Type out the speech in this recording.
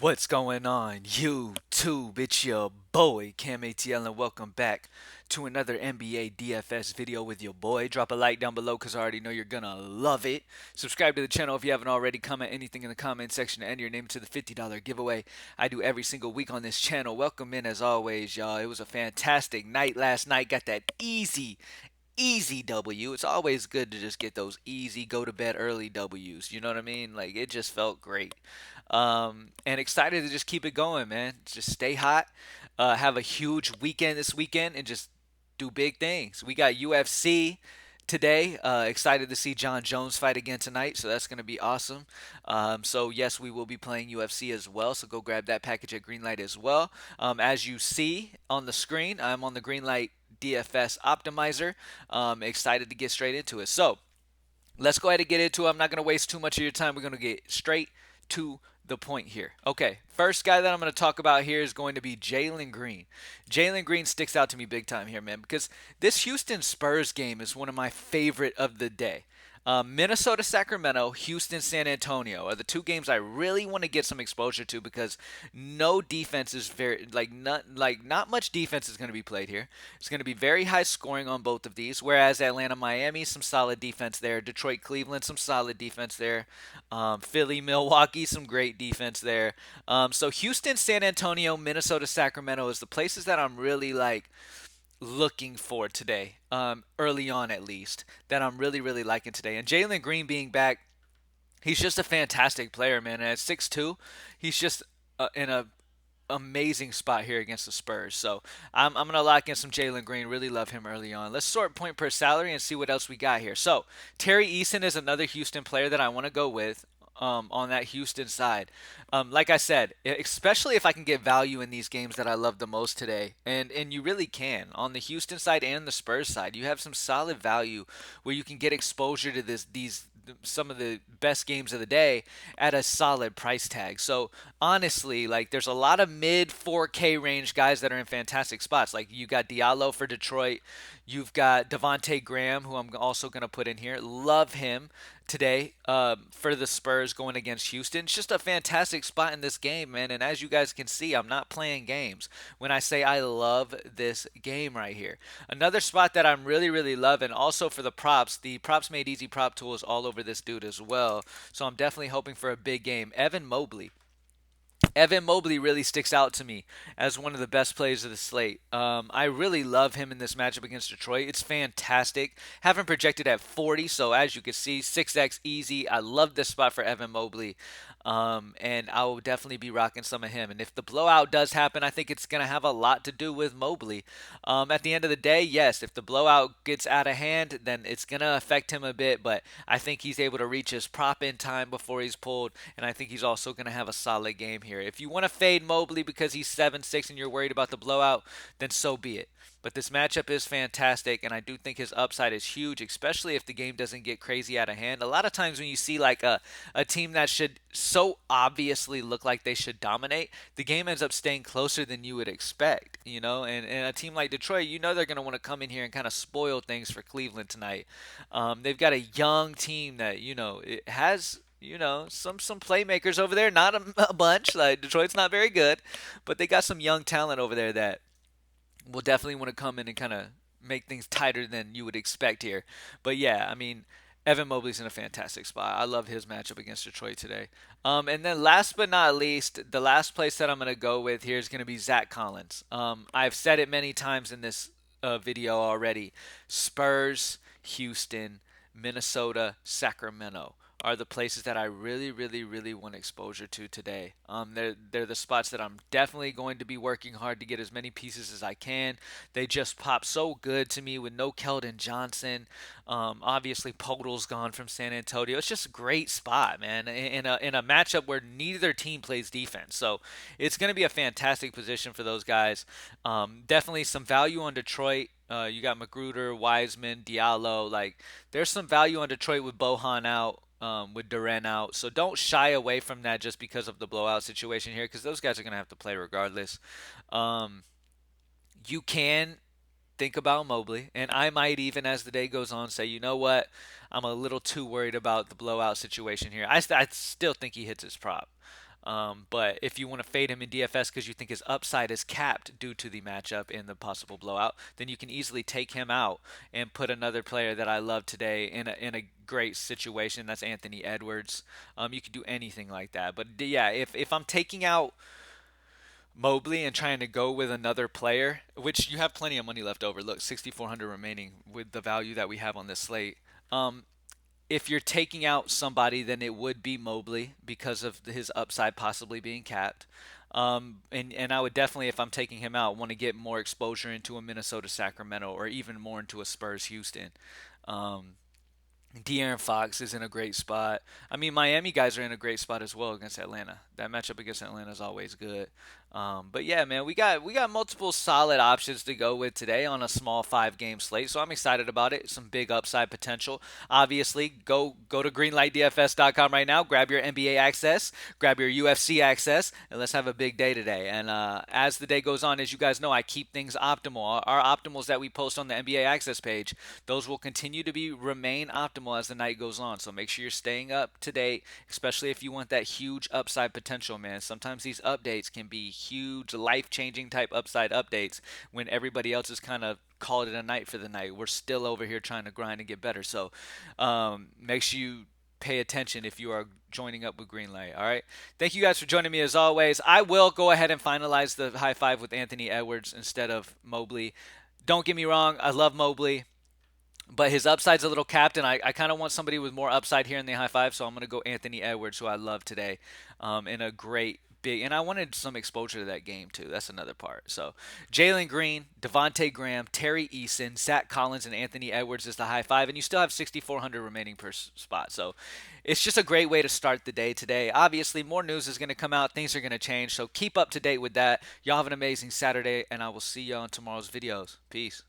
What's going on, YouTube? It's your boy CamATL, and welcome back to another NBA DFS video with your boy. Drop a like down below because I already know you're gonna love it. Subscribe to the channel if you haven't already. Comment anything in the comment section to enter your name to the $50 giveaway I do every single week on this channel. Welcome in as always, y'all. It was a fantastic night last night. Got that easy W. It's always good to just get those easy go to bed early W's. You know what I mean? Like it just felt great. And excited to just keep it going, man. Just stay hot. Have a huge weekend this weekend and just do big things. We got UFC today. Excited to see John Jones fight again tonight, so that's going to be awesome. So yes, we will be playing UFC as well. So go grab that package at Greenlight as well. As you see on the screen, I'm on the Greenlight DFS Optimizer. Excited to get straight into it. So let's go ahead and get into it. I'm not going to waste too much of your time. We're going to get straight to the point here. Okay, first guy that I'm going to talk about here is going to be Jalen Green. Jalen Green sticks out to me big time here, man, because this Houston Spurs game is one of my favorite of the day. Minnesota, Sacramento, Houston, San Antonio are the two games I really want to get some exposure to because no defense is very not much defense is going to be played here. It's going to be very high scoring on both of these. Whereas Atlanta, Miami, some solid defense there. Detroit, Cleveland, some solid defense there. Philly, Milwaukee, some great defense there. So Houston, San Antonio, Minnesota, Sacramento is the places that I'm really looking for today, early on at least, that I'm really liking today. And Jalen Green being back, he's just a fantastic player, man. And at 6'2", he's just in a amazing spot here against the Spurs. So I'm going to lock in some Jalen Green. Really love him early on. Let's sort point per salary and see what else we got here. So Terry Eason is another Houston player that I want to go with. On that Houston side, like I said, especially if I can get value in these games that I love the most today, and you really can on the Houston side and the Spurs side, you have some solid value where you can get exposure to these some of the best games of the day at a solid price tag. So honestly, like there's a lot of mid 4K range guys that are in fantastic spots. Like you got Diallo for Detroit, you've got Devonte Graham, who I'm also going to put in here. Love him today for the Spurs going against Houston. It's just a fantastic spot in this game, man. And as you guys can see, I'm not playing games when I say I love this game right here. Another spot that I'm really loving, also for the props made easy prop tool is all over this dude as well. So I'm definitely hoping for a big game. Evan Mobley really sticks out to me as one of the best players of the slate. I really love him in this matchup against Detroit. It's fantastic. Have him projected at 40, so as you can see, 6x easy. I love this spot for Evan Mobley, and I will definitely be rocking some of him. And if the blowout does happen, I think it's going to have a lot to do with Mobley. At the end of the day, yes, if the blowout gets out of hand, then it's going to affect him a bit, but I think he's able to reach his prop in time before he's pulled, and I think he's also going to have a solid game here. If you want to fade Mobley because he's 7'6" and you're worried about the blowout, then so be it. But this matchup is fantastic, and I do think his upside is huge, especially if the game doesn't get crazy out of hand. A lot of times when you see like a team that should so obviously look like they should dominate, the game ends up staying closer than you would expect, you know? And a team like Detroit, you know they're going to want to come in here and kind of spoil things for Cleveland tonight. They've got a young team that, you know, it has some playmakers over there, not a bunch. Like Detroit's not very good, but they got some young talent over there that will definitely want to come in and kind of make things tighter than you would expect here. But yeah, I mean, Evan Mobley's in a fantastic spot. I love his matchup against Detroit today. And then last but not least, the last place that I'm going to go with here is going to be Zach Collins. I've said it many times in this video already. Spurs, Houston, Minnesota, Sacramento are the places that I really want exposure to today. They're the spots that I'm definitely going to be working hard to get as many pieces as I can. They just pop so good to me with no Keldon Johnson. Obviously, Podol's gone from San Antonio. It's just a great spot, man, in a matchup where neither team plays defense. So it's going to be a fantastic position for those guys. Definitely some value on Detroit. You got Magruder, Wiseman, Diallo. Like, there's some value on Detroit with Bohan out, with Duren out. So don't shy away from that just because of the blowout situation here, because those guys are going to have to play regardless. Um, you can think about Mobley, and I might even, as the day goes on, say, you know what, I'm a little too worried about the blowout situation here. I still think he hits his prop. But if you want to fade him in DFS because you think his upside is capped due to the matchup and the possible blowout, then you can easily take him out and put another player that I love today in a great situation. That's Anthony Edwards. You can do anything like that. But yeah, if I'm taking out Mobley and trying to go with another player, which you have plenty of money left over. Look, 6,400 remaining with the value that we have on this slate. Um, if you're taking out somebody, then it would be Mobley because of his upside possibly being capped. And I would definitely, if I'm taking him out, want to get more exposure into a Minnesota Sacramento or even more into a Spurs Houston. Um, De'Aaron Fox is in a great spot. I mean, Miami guys are in a great spot as well against Atlanta. That matchup against Atlanta is always good. But yeah, man, we got multiple solid options to go with today on a small 5 game slate. So I'm excited about it. Some big upside potential. Obviously, go to greenlightdfs.com right now. Grab your NBA access, grab your UFC access, and let's have a big day today. And as the day goes on, as you guys know, I keep things optimal. Our optimals that we post on the NBA access page, those will continue to be remain optimal as the night goes on. So make sure you're staying up to date, especially if you want that huge upside potential, man. Sometimes these updates can be huge, life-changing type upside updates when everybody else is kind of called it a night for the night. We're still over here trying to grind and get better. So make sure you pay attention if you are joining up with Greenlight. All right. Thank you guys for joining me as always. I will go ahead and finalize the high five with Anthony Edwards instead of Mobley. Don't get me wrong. I love Mobley, but his upside's a little capped, and I kind of want somebody with more upside here in the high five, so I'm going to go Anthony Edwards, who I love today, in a great big, and I wanted some exposure to that game too. That's another part. So Jalen Green, Devonte Graham, Terry Eason, Zach Collins, and Anthony Edwards is the high five, and you still have 6,400 remaining per spot. So it's just a great way to start the day today. Obviously, more news is going to come out. Things are going to change, so keep up to date with that. Y'all have an amazing Saturday, and I will see y'all in tomorrow's videos. Peace.